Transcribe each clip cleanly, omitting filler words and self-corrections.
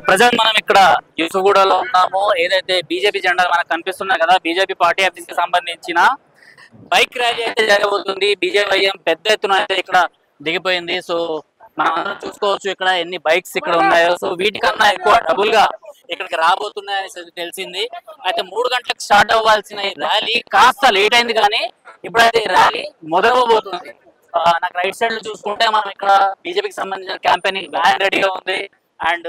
Present మనం ఇక్కడ యూసుగూడలో ఉన్నాము. ఏదైతే బీజేపీ జెండా మనకు కనిపిస్తున్నాయి కదా, బీజేపీ పార్టీ ఆఫీస్ కి సంబంధించిన బైక్ ర్యాలీ అయితే జరగబోతుంది. బీజేపీ పెద్ద ఎత్తున అయితే ఇక్కడ దిగిపోయింది. సో మనం అందరం చూసుకోవచ్చు ఇక్కడ ఎన్ని బైక్స్ ఇక్కడ ఉన్నాయో. సో వీటికన్నా ఎక్కువ డబుల్ గా ఇక్కడికి రాబోతున్నాయని తెలిసింది. అయితే 3 గంటలకు స్టార్ట్ అవ్వాల్సిన ఈ ర్యాలీ కాస్త లేట్ అయింది, కానీ ఇప్పుడైతే ఈ ర్యాలీ మొదలవబోతుంది. నాకు రైట్ సైడ్ లో చూసుకుంటే మనం ఇక్కడ బీజేపీకి సంబంధించిన క్యాంపెయినింగ్ వ్యాన్ రెడీగా ఉంది అండ్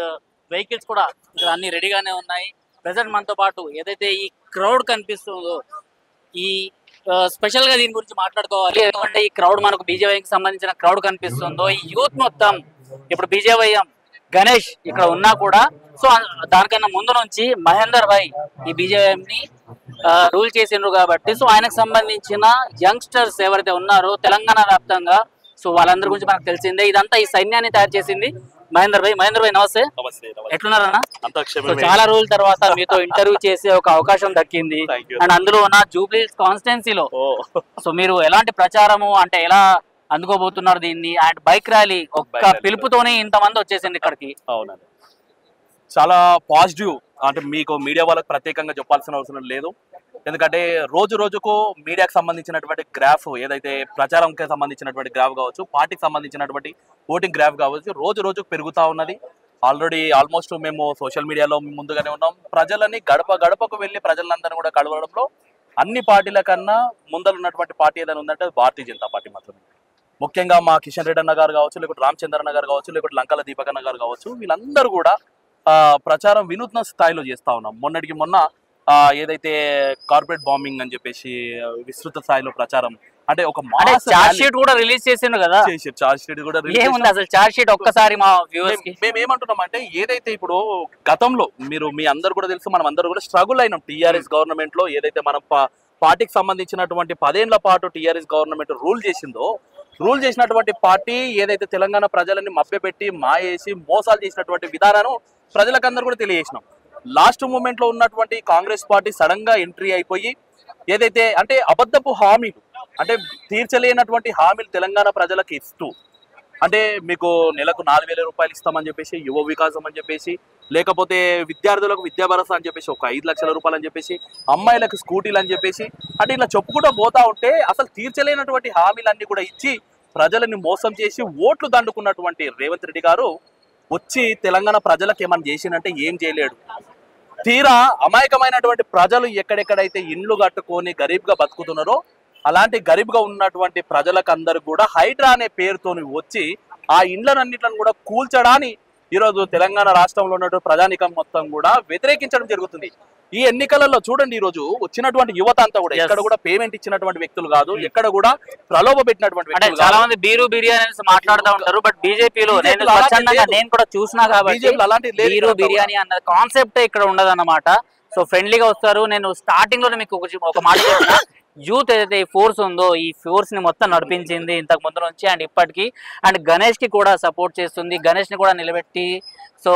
వెహికల్స్ కూడా ఇక్కడ అన్ని రెడీగానే ఉన్నాయి. ప్రెసెంట్ మనతో పాటు ఏదైతే ఈ క్రౌడ్ కనిపిస్తుందో, ఈ స్పెషల్ గా దీని గురించి మాట్లాడుకోవాలి. ఎందుకంటే ఈ క్రౌడ్ మనకు బీజేపీకి సంబంధించిన క్రౌడ్ కనిపిస్తుందో, ఈ యూత్ మొత్తం ఇప్పుడు బీజేవైఎం గణేష్ ఇక్కడ ఉన్నా కూడా, సో దానికన్నా ముందు నుంచి మహేందర్ భాయ్ ఈ బీజేపీఎం ని రూల్ చేసిండ్రు కాబట్టి, సో ఆయనకు సంబంధించిన యంగ్స్టర్స్ ఎవరైతే ఉన్నారో తెలంగాణ వ్యాప్తంగా, సో వాళ్ళందరి గురించి మనకు తెలిసిందే. ఇదంతా ఈ సైన్యాన్ని తయారు చేసింది మహేందర్ భాయ్. మహేందర్ భాయ్ నమస్తే, ఎట్లున్నారన్నా? చాలా రోజుల తర్వాత మీతో ఇంటర్వ్యూ చేసే ఒక అవకాశం దక్కింది అండ్ అందులో నా జూబ్లీ కాన్స్టిట్యున్సీలో. సో మీరు ఎలాంటి ప్రచారము అంటే ఎలా అందుకోబోతున్నారు దీన్ని, అండ్ బైక్ ర్యాలీ ఒక్క పిలుపుతోనే ఇంతమంది వచ్చేసింది ఇక్కడికి? అవునండి, చాలా పాజిటివ్. అంటే మీకు మీడియా వాళ్ళకి ప్రత్యేకంగా చెప్పాల్సిన అవసరం లేదు. ఎందుకంటే రోజు రోజుకు మీడియాకు సంబంధించినటువంటి గ్రాఫ్, ఏదైతే ప్రచారంకి సంబంధించినటువంటి గ్రాఫ్ కావచ్చు, పార్టీకి సంబంధించినటువంటి ఓటింగ్ గ్రాఫ్ కావచ్చు, రోజు రోజుకు పెరుగుతూ ఉన్నది. ఆల్రెడీ ఆల్మోస్ట్ మేము సోషల్ మీడియాలో ముందుగానే ఉన్నాం. ప్రజలని గడప గడపకు వెళ్ళి ప్రజలందరినీ కూడా కలవడంలో అన్ని పార్టీల కన్నా ముందర ఉన్నటువంటి పార్టీ ఏదైనా ఉందంటే భారతీయ జనతా పార్టీ మాత్రమే. ముఖ్యంగా మా కిషన్ రెడ్డి అన్న గారు కావచ్చు, లేకపోతే రామచంద్రన్న గారు కావచ్చు, లేకపోతే లంకల దీపక్ అన్న గారు కావచ్చు, వీళ్ళందరూ కూడా ప్రచారం వినూత్న స్థాయిలో చేస్తా ఉన్నాం. మొన్నటికి మొన్న ఏదైతే కార్పొరేట్ బాంబింగ్ అని చెప్పేసి విస్తృత స్థాయిలో ప్రచారం, అంటే ఒక చార్జ్ షీట్ కూడా రిలీజ్ చేసిండు కదా. చార్జ్ షీట్ కూడా ఏముంది అసలు చార్జ్ షీట్? ఒక్కసారి మా వ్యూవర్స్ కి మేము ఏమంటున్నాం అంటే, ఏదైతే ఇప్పుడు గతంలో మీ అందరు కూడా తెలుసు, మనం అందరూ కూడా స్ట్రగుల్ అయినాం టీఆర్ఎస్ గవర్నమెంట్ లో. ఏదైతే మనం పార్టీకి సంబంధించినటువంటి 10 ఏళ్ల పాటు టీఆర్ఎస్ గవర్నమెంట్ రూల్ చేసిందో, రూల్ చేసినటువంటి పార్టీ ఏదైతే తెలంగాణ ప్రజలని మభ్యపెట్టి మాయేసి మోసాలు చేసినటువంటి విధానాన్ని ప్రజలకందరూ కూడా తెలియజేసినాం. లాస్ట్ మూమెంట్ లో ఉన్నటువంటి కాంగ్రెస్ పార్టీ సడన్ గా ఎంట్రీ అయిపోయి ఏదైతే అంటే అబద్ధపు హామీలు, అంటే తీర్చలేనటువంటి హామీలు తెలంగాణ ప్రజలకు ఇస్తూ, అంటే మీకు నెలకు 4,000 రూపాయలు ఇస్తామని చెప్పేసి, యువ వికాసం అని చెప్పేసి, లేకపోతే విద్యార్థులకు విద్యా భరోసా అని చెప్పేసి ఒక 5 లక్షల రూపాయలు అని చెప్పేసి, అమ్మాయిలకు స్కూటీలు అని చెప్పేసి, అంటే ఇలా చెప్పుకుంటూ పోతా ఉంటే అసలు తీర్చలేనటువంటి హామీలన్నీ కూడా ఇచ్చి ప్రజలని మోసం చేసి ఓట్లు దండుకున్నటువంటి రేవంత్ రెడ్డి గారు వచ్చి తెలంగాణ ప్రజలకు ఏమన్నా చేసినంటే ఏం చేయలేడు. తీరా అమాయకమైనటువంటి ప్రజలు ఎక్కడెక్కడైతే ఇండ్లు కట్టుకొని గరీబ్గా బతుకుతున్నారో, అలాంటి గరీబ్గా ఉన్నటువంటి ప్రజలకు అందరూ కూడా హైడ్రా అనే పేరుతోని వచ్చి ఆ ఇండ్లన్నింటిని కూడా కూల్చడాన్ని ఈరోజు తెలంగాణ రాష్ట్రంలో ఉన్నటువంటి ప్రజానికం మొత్తం కూడా వ్యతిరేకించడం జరుగుతుంది. ఈ ఎన్నికలలో చూడండి, ఈ రోజు వచ్చినటువంటి యువత అంతా కూడా ఎక్కడ కూడా పేమెంట్ ఇచ్చినటువంటి వ్యక్తులు కాదు, ఎక్కడ కూడా ప్రలోభ పెట్టినటువంటి వ్యక్తులు. చాలా మంది బీరు బిర్యానీ మాట్లాడుతూ ఉంటారు, బట్ బీజేపీలో నేను కూడా చూసినా కాబట్టి బీరు బిర్యానీ అన్న కాన్సెప్ట్ ఇక్కడ ఉండదు అన్నమాట. సో ఫ్రెండ్లీగా వస్తారు. నేను స్టార్టింగ్ లో మీకు ఒక మాట చెప్తున్నా, యూత్ ఏదైతే ఈ ఫోర్స్ ఉందో, ఈ ఫోర్స్ ని మొత్తం నడిపించింది ఇంతకు ముందు నుంచి అండ్ ఇప్పటికీ. అండ్ గణేష్ కి కూడా సపోర్ట్ చేస్తుంది, గణేష్ ని కూడా నిలబెట్టి సో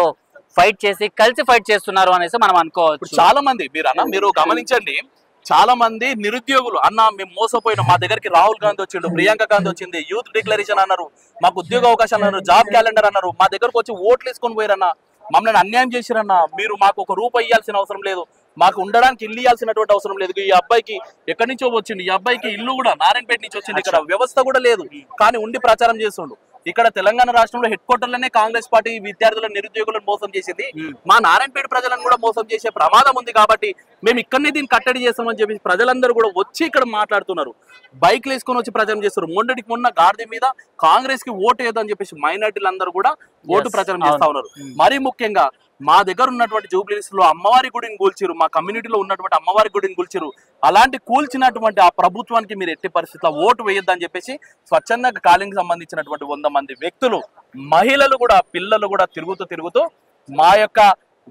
ఫైట్ చేసి కలిసి ఫైట్ చేస్తున్నారు అనేసి మనం అనుకోవచ్చు. చాలా మంది మీరు గమనించండి, చాలా మంది నిరుద్యోగులు అన్న మేము మోసపోయిన, మా దగ్గరికి రాహుల్ గాంధీ వచ్చిండు, ప్రియాంక గాంధీ వచ్చింది, యూత్ డిక్లరేషన్ అన్నారు, మాకు ఉద్యోగ అవకాశాలు అన్నారు, జాబ్ క్యాలెండర్ అన్నారు, మా దగ్గరకు వచ్చి ఓట్లు వేసుకొని పోయారన్న, మమ్మల్ని అన్యాయం చేసిరన్నా, మీరు మాకు ఒక రూపాయి ఇవ్వాల్సిన అవసరం లేదు, మాకు ఉండడానికి ఇల్లు ఇవ్వాల్సినటువంటి అవసరం లేదు, ఈ అబ్బాయికి ఎక్కడి నుంచో వచ్చింది, ఈ అబ్బాయికి ఇల్లు కూడా నారాయణపేట నుంచి వచ్చింది, ఇక్కడ వ్యవస్థ కూడా లేదు, కానీ ఉండి ప్రచారం చేస్తుండు. ఇక్కడ తెలంగాణ రాష్ట్రంలో హెడ్ క్వార్టర్లోనే కాంగ్రెస్ పార్టీ విద్యార్థులను నిరుద్యోగులను మోసం చేసింది, మా నారాయణపేట ప్రజలను కూడా మోసం చేసే ప్రమాదం ఉంది. కాబట్టి మేము ఇక్కడనే దీన్ని కట్టడి చేస్తామని చెప్పి ప్రజలందరూ కూడా వచ్చి ఇక్కడ మాట్లాడుతున్నారు, బైక్లు వేసుకొని వచ్చి ప్రచారం చేస్తారు. మొన్నటికి మొన్న గాడిద మీద కాంగ్రెస్ కి ఓటు వేద్దని చెప్పేసి మైనార్టీలు అందరూ కూడా ఓటు ప్రచారం చేస్తా ఉన్నారు. మరీ ముఖ్యంగా మా దగ్గర ఉన్నటువంటి జూబ్లీస్ లో అమ్మవారి గుడిని కూల్చిరు, మా కమ్యూనిటీలో ఉన్నటువంటి అమ్మవారి గుడిని కూల్చిరు. అలాంటి కూల్చినటువంటి ఆ ప్రభుత్వానికి మీరు ఎట్టి పరిస్థితుల్లో ఓటు వేయొద్దని చెప్పేసి స్వచ్ఛంద కాలింగ్ సంబంధించినటువంటి 100 మంది వ్యక్తులు, మహిళలు కూడా, పిల్లలు కూడా తిరుగుతూ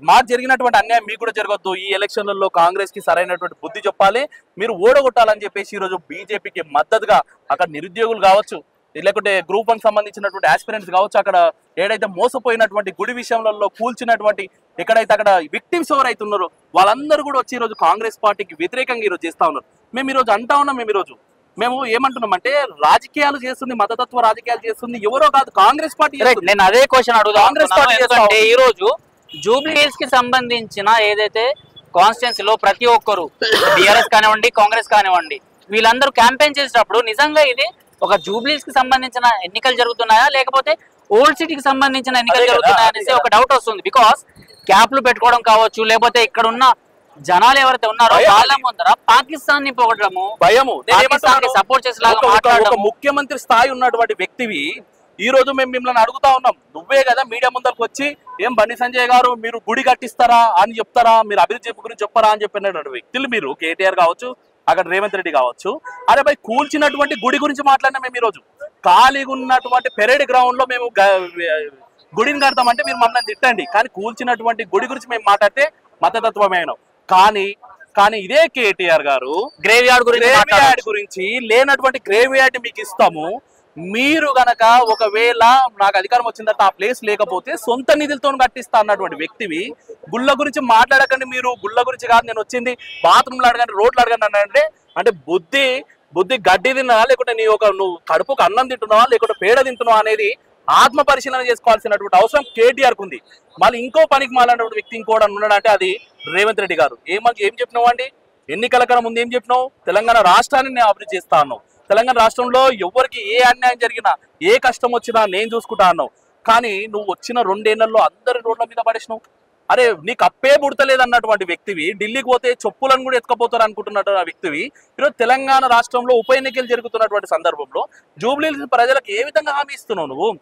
మాకు జరిగినటువంటి అన్యాయం మీకు కూడా జరగద్దు, ఈ ఎలక్షన్లలో కాంగ్రెస్ కి సరైనటువంటి బుద్ధి చెప్పాలి, మీరు ఓడగొట్టాలని చెప్పేసి ఈరోజు బీజేపీకి మద్దతుగా అక్కడ నిరుద్యోగులు కావచ్చు, లేకుంటే గ్రూప్ 1 సంబంధించినటువంటి ఆస్పిరెంట్స్ కావచ్చు, అక్కడ ఏదైతే మోసపోయినటువంటి గుడి విషయంలో కూల్చినటువంటి ఎక్కడైతే అక్కడ విక్టిమ్స్ ఎవరైతే ఉన్నారో వాళ్ళందరూ కూడా వచ్చి ఈరోజు కాంగ్రెస్ పార్టీకి వ్యతిరేకంగా ఈరోజు చేస్తా ఉన్నారు. మేము ఈరోజు అంటా ఉన్నాం, మేము ఏమంటున్నామంటే రాజకీయాలు చేస్తుంది, మతతత్వ రాజకీయాలు చేస్తుంది ఎవరో కాదు, కాంగ్రెస్ పార్టీ. నేను అదే క్వశ్చన్ అడుగుతా. కాంగ్రెస్ పార్టీ ఈ రోజు జూబ్లీ హిల్స్ కి సంబంధించిన ఏదైతే కాన్స్టిట్యున్సీలో ప్రతి ఒక్కరు బీఆర్ఎస్ కానివ్వండి, కాంగ్రెస్ కానివ్వండి, వీళ్ళందరూ క్యాంపెయిన్ చేసేటప్పుడు నిజంగా ఇది ఒక జూబ్లీస్ కి సంబంధించిన ఎన్నికలు జరుగుతున్నాయా లేకపోతే ఓల్డ్ సిటీకి సంబంధించిన ఎన్నికలు జరుగుతున్నాయా అనేసి ఒక డౌట్ వస్తుంది. బికాస్ క్యాప్లు పెట్టుకోవడం కావచ్చు, లేకపోతే ఇక్కడ ఉన్న జనాలు ఎవరైతే ఉన్నారో వాళ్ళ ముందర పాకిస్తాన్ ని పొగడము, భయము, సపోర్ట్ చేసేలాగా ముఖ్యమంత్రి స్థాయి ఉన్నటువంటి వ్యక్తివి ఈ రోజు మేము మిమ్మల్ని అడుగుతా ఉన్నాం. నువ్వే కదా మీడియా ముందరకు వచ్చి ఏం బండి సంజయ్ గారు మీరు గుడి కట్టిస్తారా అని చెప్తారా, మీరు అభివృద్ధి గురించి చెప్పారా అని చెప్పినటువంటి వ్యక్తులు మీరు. కేటీఆర్ కావచ్చు, అక్కడ రేవంత్ రెడ్డి కావచ్చు. అరే భయ్, కూల్చినటువంటి గుడి గురించి మాట్లాడినా మేము ఈరోజు ఖాళీగా ఉన్నటువంటి పెరేడ్ గ్రౌండ్ లో మేము గుడిని కడతామంటే మీరు మమ్మల్ని తిట్టండి, కానీ కూల్చినటువంటి గుడి గురించి మేము మాట్లాడితే మతతత్వమైన. కానీ ఇదే కేటీఆర్ గారు గ్రేవ్ యార్డ్ గురించి లేనటువంటి గ్రేవ్ యార్డ్ మీకు ఇస్తాము, మీరు గనక ఒకవేళ నాకు అధికారం వచ్చిందంటే ఆ ప్లేస్ లేకపోతే సొంత నిధులతో కట్టిస్తా అన్నటువంటి వ్యక్తివి గుళ్ళ గురించి మాట్లాడకండి. మీరు గుళ్ళ గురించి కాదు నేను వచ్చింది బాత్రూమ్లు అడగండి, రోడ్లు అడగండి అంటే బుద్ధి గడ్డి తిన్నావా లేకుంటే నువ్వు కడుపుకు అన్నం తింటున్నావా లేకుంటే పేడ తింటున్నావా అనేది ఆత్మ పరిశీలన చేసుకోవాల్సినటువంటి అవసరం కేటీఆర్ కు ఉంది. మళ్ళీ ఇంకో పనికి మాలాంటి వ్యక్తి ఇంకోటి ఉన్నాడంటే అది రేవంత్ రెడ్డి గారు. ఏం చెప్పినావు అండి, ఎన్నికల కన్నా ముందు ఏం చెప్పినావు? తెలంగాణ రాష్ట్రాన్ని నేను అభివృద్ధి చేస్తా అన్నావు. తెలంగాణ రాష్ట్రంలో ఎవరికి ఏ అన్యాయం జరిగినా ఏ కష్టం వచ్చినా నేను చూసుకుంటా అన్నావు. కానీ నువ్వు వచ్చిన 2 ఏళ్లలో అందరి రోడ్ల మీద పడేసినావు. అరే నీకు అప్పే పుడతలేదు అన్నటువంటి వ్యక్తివి ఢిల్లీకి పోతే చెప్పులను కూడా ఎత్తుకపోతారు అనుకుంటున్నట్టు ఆ వ్యక్తివి ఈరోజు తెలంగాణ రాష్ట్రంలో ఉప ఎన్నికలు జరుగుతున్నటువంటి సందర్భంలో జూబ్లీ హిల్స్ ప్రజలకు ఏ విధంగా హామీ ఇస్తున్నావు?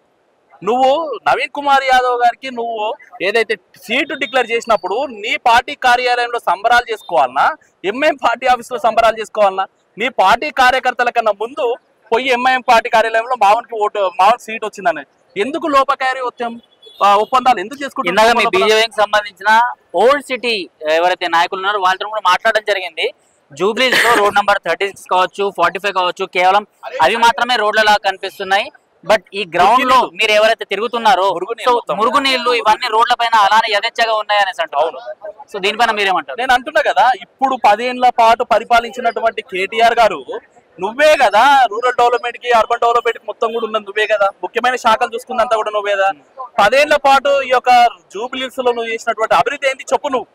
నువ్వు నవీన్ కుమార్ యాదవ్ గారికి నువ్వు ఏదైతే సీటు డిక్లేర్ చేసినప్పుడు నీ పార్టీ కార్యాలయంలో సంబరాలు చేసుకోవాలన్నా, ఎంఐఎం పార్టీ ఆఫీస్ లో సంబరాలు చేసుకోవాలన్నా, నీ పార్టీ కార్యకర్తల కన్నా ముందు పోయి ఎంఐఎం పార్టీ కార్యాలయంలో మావన్ సీట్ వచ్చిందని ఎందుకు లోపకారి ఒప్పందాలు ఎందుకు చేసుకుంటున్నారు? మీ బీజేపీకి సంబంధించిన ఓల్డ్ సిటీ ఎవరైతే నాయకులు ఉన్నారో వాళ్ళతో కూడా మాట్లాడడం జరిగింది. జూబ్లీస్ లో రోడ్ నంబర్ 36 కావచ్చు, 45 కావచ్చు, కేవలం అవి మాత్రమే రోడ్లలా కనిపిస్తున్నాయి. బట్ ఈ గ్రౌండ్ లో మీరు ఎవరైతే తిరుగుతున్నారో మురుగునీళ్లు ఇవన్నీ రోడ్ల పైన అలానే యథేచ్ఛగా ఉన్నాయనేసి అంటారు. సో దీనిపైన మీరేమంటారు? నేను అంటున్నా కదా, ఇప్పుడు 10 ఏళ్ల పాటు పరిపాలించినటువంటి కేటీఆర్ గారు నువ్వే కదా రూరల్ డెవలప్మెంట్ కి అర్బన్ డెవలప్మెంట్ కి మొత్తం కూడా ఉన్నది నువ్వే కదా, ముఖ్యమైన శాఖలు చూసుకుందంతా కూడా నువ్వే కదా. 10 ఏళ్ల పాటు ఈ యొక్క జూబ్లీస్ లో నువ్వు చేసినటువంటి అభివృద్ధి ఏంటి చెప్పు నువ్వు.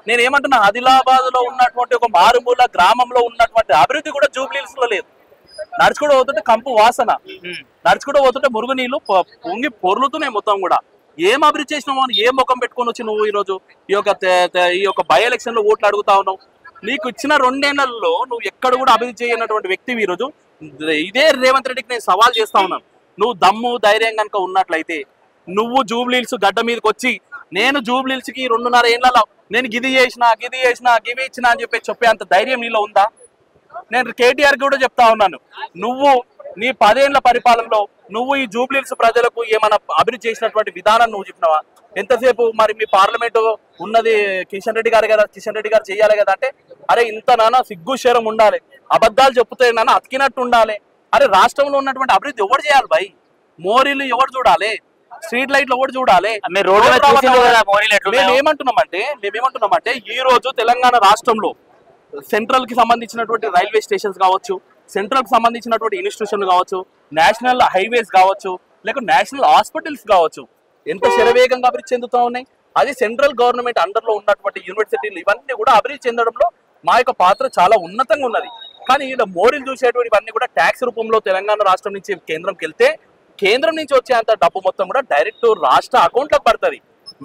నేను ఏమంటున్నా, ఆదిలాబాద్ లో ఉన్నటువంటి ఒక మారుమూల గ్రామంలో ఉన్నటువంటి అభివృద్ధి కూడా జూబ్లీస్ లో లేదు. నడుచుకుంటూ పోతుంటే కంపు వాసన, నడుచుకుంటూ పోతుంటే మురుగునీళ్లు పొంగి పొర్లుతున్నాయి మొత్తం కూడా. ఏం అభివృద్ధి చేసినావు అని ఏ ముఖం పెట్టుకొని వచ్చి నువ్వు ఈరోజు ఈ యొక్క బై ఎలక్షన్ లో ఓట్లు అడుగుతా ఉన్నావు? నీకు ఇచ్చిన 2 ఏళ్లలో నువ్వు ఎక్కడ కూడా అభివృద్ధి చేయనటువంటి వ్యక్తివి ఈరోజు ఇదే రేవంత్ రెడ్డికి నేను సవాల్ చేస్తా ఉన్నాను. నువ్వు దమ్ము ధైర్యం కనుక ఉన్నట్లయితే నువ్వు జూబ్లీహిల్స్ గడ్డ మీదకి వచ్చి నేను జూబ్లీహిల్స్ కి 2.5 ఏళ్లలో నేను గిది చేసిన గివి ఇచ్చిన అని చెప్పే అంత ధైర్యం నీలో ఉందా? నేను కేటీఆర్ కూడా చెప్తా ఉన్నాను, నువ్వు నీ 10 ఏళ్ల పరిపాలనలో నువ్వు ఈ జూబ్లీహిల్స్ ప్రజలకు ఏమైనా అభివృద్ధి చేసినటువంటి విధానం నువ్వు చెప్పినావా? ఎంతసేపు మరి మీ పార్లమెంటు ఉన్నది కిషన్ రెడ్డి గారు కదా, కిషన్ రెడ్డి గారు చెయ్యాలి కదా అంటే, అరే ఇంత నాన్న సిగ్గు శరం ఉండాలి, అబద్ధాలు చెప్తే నాన్న అతికినట్టు ఉండాలి. అరే రాష్ట్రంలో ఉన్నటువంటి అభివృద్ధి ఎవరు చేయాలి భయ్? మోరీలు ఎవరు చూడాలి? స్ట్రీట్ లైట్లు ఎవరు చూడాలి? మేమేమంటున్నామంటే ఈ రోజు తెలంగాణ రాష్ట్రంలో సెంట్రల్ కి సంబంధించినటువంటి రైల్వే స్టేషన్స్ కావచ్చు, సెంట్రల్ కి సంబంధించినటువంటి ఇన్స్టిట్యూషన్లు కావచ్చు, నేషనల్ హైవేస్ కావచ్చు, లేక నేషనల్ హాస్పిటల్స్ కావచ్చు, ఎంత శరవేగంగా అభివృద్ధి చెందుతూ ఉన్నాయి. అది సెంట్రల్ గవర్నమెంట్ అండర్ లో ఉన్నటువంటి యూనివర్సిటీలు ఇవన్నీ కూడా అభివృద్ధి చెందడంలో మా యొక్క పాత్ర చాలా ఉన్నతంగా ఉన్నది. కానీ ఇలా మోడీలు చూసేటువంటి ఇవన్నీ కూడా ట్యాక్స్ రూపంలో తెలంగాణ రాష్ట్రం నుంచి కేంద్రంకి వెళ్తే కేంద్రం నుంచి వచ్చేంత డబ్బు మొత్తం కూడా డైరెక్ట్ రాష్ట్ర అకౌంట్లకు పడుతుంది.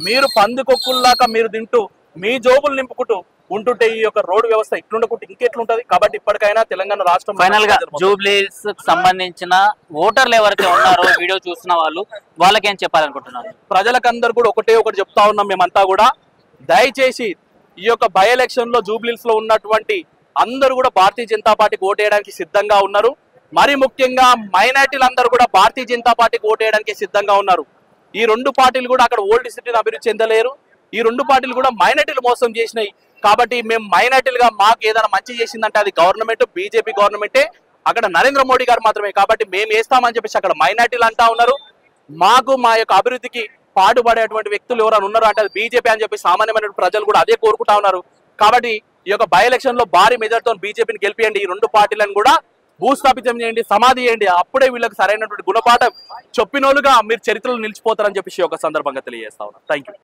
మీరు పందికొక్కుల్లాగా మీరు తింటూ మీ జోబులు నింపుకుంటూ ఉంటుంటే ఈ యొక్క రోడ్డు వ్యవస్థ ఇట్లుండకుంటే ఇంకెట్లుంటది. కాబట్టి ఇప్పటికైనా తెలంగాణ రాష్ట్రం ఫైనల్ గా జూబ్లీహిల్స్ సంబంధించిన ఓటర్లు ఎవరైతే ఉన్నారో వీడియో చూస్తున్న వాళ్ళకి ఏం చెప్పాలనుకుంటున్నారు? ప్రజలకందరూ కూడా ఒకటి చెప్తా ఉన్నాం, మేమంతా కూడా దయచేసి ఈ యొక్క బై ఎలక్షన్ లో జూబ్లీహిల్స్ లో ఉన్నటువంటి అందరూ కూడా భారతీయ జనతా పార్టీకి ఓటేయడానికి సిద్ధంగా ఉన్నారు. మరి ముఖ్యంగా మైనార్టీలు అందరూ కూడా భారతీయ జనతా పార్టీకి ఓటేయడానికి సిద్ధంగా ఉన్నారు. ఈ 2 పార్టీలు కూడా అక్కడ ఓల్డ్ సిటీని అభివృద్ధి చెందలేరు. ఈ 2 పార్టీలు కూడా మైనార్టీలు మోసం చేసినాయి. కాబట్టి మేము మైనార్టీలుగా మాకు ఏదైనా మంచి చేసిందంటే అది గవర్నమెంట్, బీజేపీ గవర్నమెంటే, అక్కడ నరేంద్ర మోడీ గారు మాత్రమే. కాబట్టి మేము వేస్తామని చెప్పేసి అక్కడ మైనార్టీలు అంటా ఉన్నారు. మాకు మా యొక్క అభివృద్ధికి పాటుపడేటువంటి వ్యక్తులు ఎవరైనా ఉన్నారు అంటే అది బీజేపీ అని చెప్పి సామాన్యమైన ప్రజలు కూడా అదే కోరుకుంటా ఉన్నారు. కాబట్టి ఈ యొక్క బై ఎలక్షన్ లో భారీ మెజార్టీతో బీజేపీని గెలిపియండి. ఈ 2 పార్టీలను కూడా భూస్థాపితం చేయండి, సమాధి చేయండి. అప్పుడే వీళ్ళకి సరైనటువంటి గుణపాఠం చెప్పినోళ్ళుగా మీరు చరిత్రలో నిలిచిపోతారని చెప్పేసి ఒక సందర్భంగా తెలియజేస్తా ఉన్నా. Thank you.